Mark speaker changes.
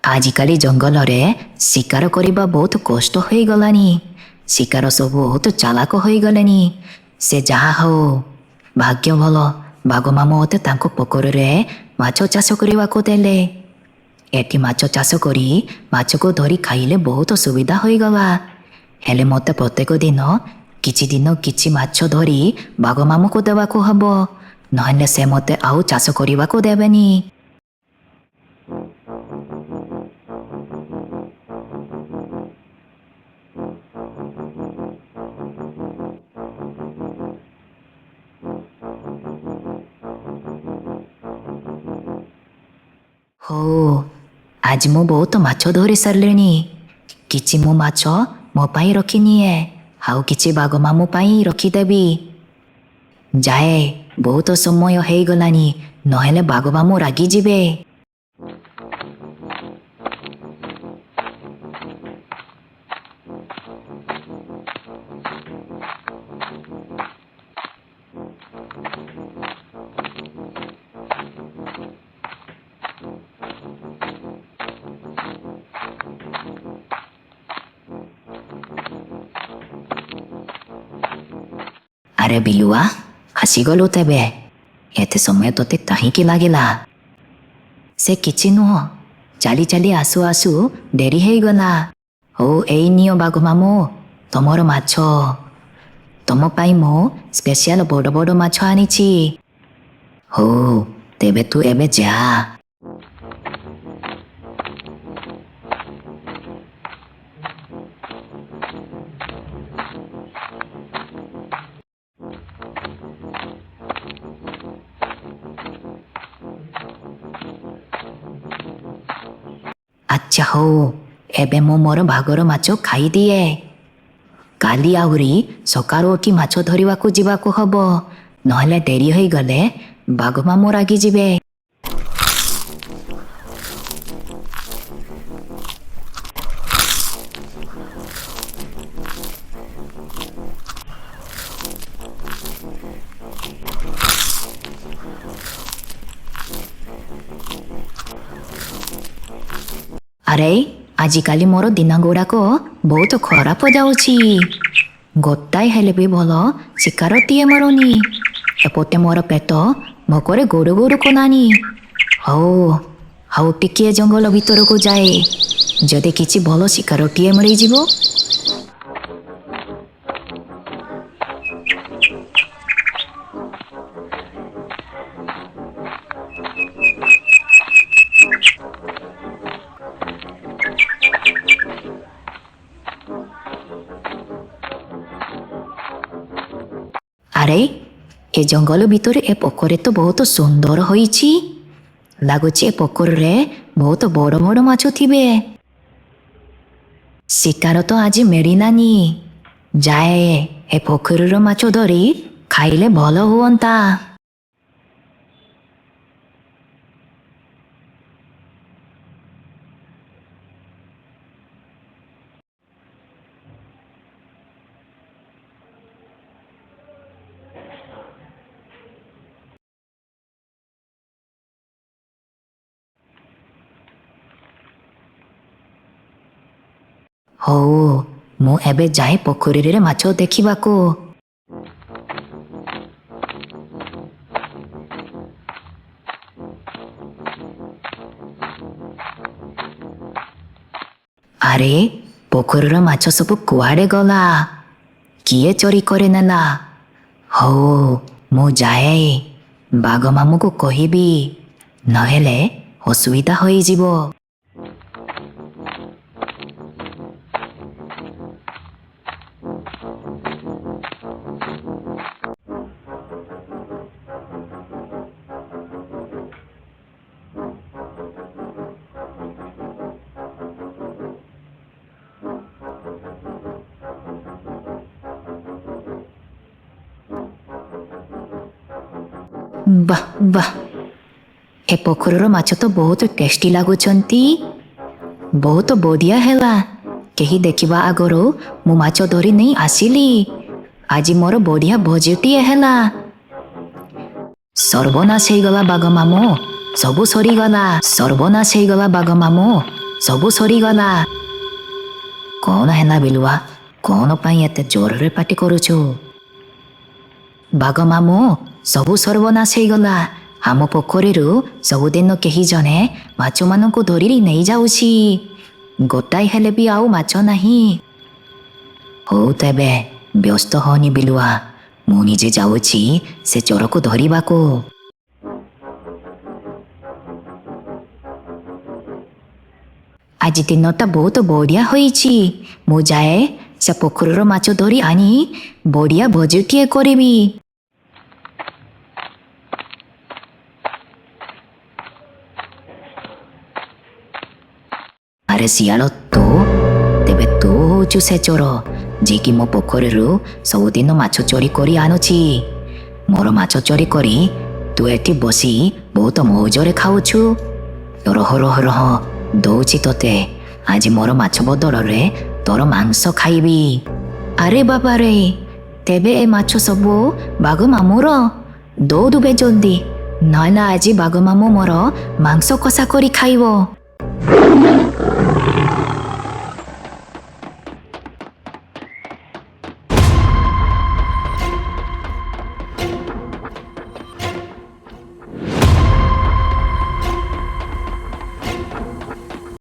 Speaker 1: ଆଜିକାଲି ଜଙ୍ଗଲରେ ଶିକାର କରିବା ବହୁତ କଷ୍ଟ ହୋଇଗଲାଣି। ଶିକାର ସବୁ ବହୁତ ଚାଲାକ ହୋଇଗଲେଣି। ସେ ଯାହା ହଉ, ଭାଗ୍ୟ ଭଲ, ବାଘ ମାମୁଁ ମୋତେ ତାଙ୍କ ପୋଖରୀରେ ମାଛ ଚାଷ କରିବାକୁ ଦେଲେ। ଏଠି ମାଛ ଚାଷ କରି ମାଛକୁ ଧରି ଖାଇଲେ ବହୁତ ସୁବିଧା ହୋଇଗଲା। ହେଲେ ମୋତେ ପ୍ରତ୍ୟେକ ଦିନ କିଛି ଦିନ କିଛି ମାଛ ଧରି ବାଘ ମାମୁଁକୁ ଦେବାକୁ ହେବ, ନହେଲେ ସେ ମୋତେ ଆଉ ଚାଷ କରିବାକୁ ଦେବେନି। ହଉ, ଆଜି ମୁଁ ବହୁତ ମାଛ ଧରି ସାରିଲିଣି। କିଛି ମୁଁ ମାଛ ମୋ ପାଇଁ ରଖିନିଏ, ଆଉ କିଛି ବାଘ ମାମୁଁ ପାଇଁ ରଖିଦେବି। ଯାଏ, ବହୁତ ସମୟ ହେଇଗଲାଣି, ନହେଲେ ବାଘ ମାମୁଁ ରାଗିଯିବେ। ଆରେ ବିଲୁଆ, ଆସିଗଲୁ ତେବେ। ଏତେ ସମୟ ତୋତେ କାହିଁକି ଲାଗିଲା? ସେ କିଛି ନୁହଁ, ଚାଲି ଚାଲି ଆସୁ ଆସୁ ଡେରି ହେଇଗଲା। ହଉ, ଏଇ ନିଅ ବାଘ ମାମୁଁ, ତମର ମାଛ। ତମ ପାଇଁ ମୁଁ ସ୍ପେଶିଆଲ ବଡ଼ ବଡ଼ ମାଛ ଆଣିଛି। ହଉ, ତେବେ ତୁ ଏବେ ଯା। ଆଚ୍ଛା ହଉ, ଏବେ ମୁଁ ମୋର ଭାଗର ମାଛ ଖାଇଦିଏ। କାଲି ଆହୁରି ସକାଳୁ ଉଠି ମାଛ ଧରିବାକୁ ଯିବାକୁ ହବ, ନହେଲେ ଡେରି ହୋଇଗଲେ ବାଘ ମାମୁଁ ରାଗିଯିବେ। ଆରେ, ଆଜିକାଲି ମୋର ଦିନ ଗୁଡ଼ାକ ବହୁତ ଖରାପ ଯାଉଛି। ଗୋଟାଏ ହେଲେ ବି ଭଲ ଶିକାରଟିଏ ମାରୁନି। ଏପଟେ ମୋର ପେଟ ଭୋକରେ ଗୋରୁ ଗୋରୁ କଲାନି। ହଉ, ଆଉ ଟିକିଏ ଜଙ୍ଗଲ ଭିତରକୁ ଯାଏ, ଯଦି କିଛି ଭଲ ଶିକାରଟିଏ ମିଳିଯିବ। ଆରେ, ଏ ଜଙ୍ଗଲ ଭିତରେ ଏ ପୋଖରୀ ତ ବହୁତ ସୁନ୍ଦର ହୋଇଛି। ଲାଗୁଛି ଏ ପୋଖରୀରେ ବହୁତ ବଡ଼ ବଡ଼ ମାଛ ଥିବେ। ଶିକାର ତ ଆଜି ମିଳିଲାନି। ଯାଏ, ଏ ପୋଖରୀର ମାଛ ଧରି ଖାଇଲେ ଭଲ ହୁଅନ୍ତା। ହଉ, ମୁଁ ଏବେ ଯାଏ ପୋଖରୀରେ ମାଛ ଦେଖିବାକୁ। ଆରେ, ପୋଖରୀର ମାଛ ସବୁ କୁଆଡ଼େ ଗଲା? କିଏ ଚୋରି କରି ନେଲା? ହଉ, ମୁଁ ଯାଏ, ବାଘ ମାମୁଁକୁ କହିବି, ନହେଲେ ଅସୁବିଧା ହୋଇଯିବ। ବାଃ ବାଃ, ଏ ପୋଖରୀର ମାଛ ତ ବହୁତ ଟେଷ୍ଟି ଲାଗୁଛନ୍ତି। ବହୁତ ବଢ଼ିଆ ହେଲା। କେହି ଦେଖିବା ଆଗରୁ ମୁଁ ମାଛ ଧରି ନେଇ ଆସିଲି। ଆଜି ମୋର ବଢ଼ିଆ ଭୋଜିଟିଏ ହେଲା। ସର୍ବନାଶ ହେଇଗଲା ବାଘ ମାମୁଁ, ସବୁ ସରିଗଲା। ସର୍ବନାଶ ହେଇଗଲା ବାଘ ମାମୁଁ, ସବୁ ସରିଗଲା। କ'ଣ ହେଲା ବିଲୁଆ? କ'ଣ ପାଇଁ ଏତେ ଜୋରରେ ପାଟି କରୁଛୁ? ବାଘ ମାମୁଁ, ସବୁ ସର୍ବନାଶ ହେଇଗଲା। ଆମ ପୋଖରୀରୁ ସବୁଦିନ କେହି ଜଣେ ମାଛମାନଙ୍କୁ ଧରି ନେଇଯାଉଛି। ଗୋଟାଏ ହେଲେ ବି ଆଉ ମାଛ ନାହିଁ। ହଉ ତେବେ ବ୍ୟସ୍ତ ହନି ବିଲୁଆ, ମୁଁ ନିଜେ ଯାଉଛି ସେ ଚୋରକୁ ଧରିବାକୁ। ଆଜି ଦିନଟା ବହୁତ ବଢ଼ିଆ ହୋଇଛି। ମୁଁ ଯାଏ ସେ ପୋଖରୀର ମାଛ ଧରି ଆଣି ବଢ଼ିଆ ଭୋଜିଟିଏ କରିବି। ଆରେ ଶିଆଳ ତୁ, ତେବେ ତୁ ହଉଛୁ ସେ ଚୋର ଯିଏକି ମୋ ପୋଖରୀରୁ ସବୁଦିନ ମାଛ ଚୋରି କରି ଆଣୁଛି। ମୋର ମାଛ ଚୋରି କରି ତୁ ଏଠି ବସି ବହୁତ ମଉଜରେ ଖାଉଛୁ। ରହ ରହ ରହ, ଦଉଛି ତୋତେ। ଆଜି ମୋର ମାଛ ବଦଳରେ ତୋର ମାଂସ ଖାଇବି। ଆରେ ବାବାରେ, ତେବେ ଏ ମାଛ ସବୁ ବାଘ ମାମୁଁର? ଦୌଡ଼ୁବେ ଜଲ୍ଦି, ନହେଲେ ଆଜି ବାଘ ମାମୁଁ ମୋର ମାଂସ କଷା କରି ଖାଇବ।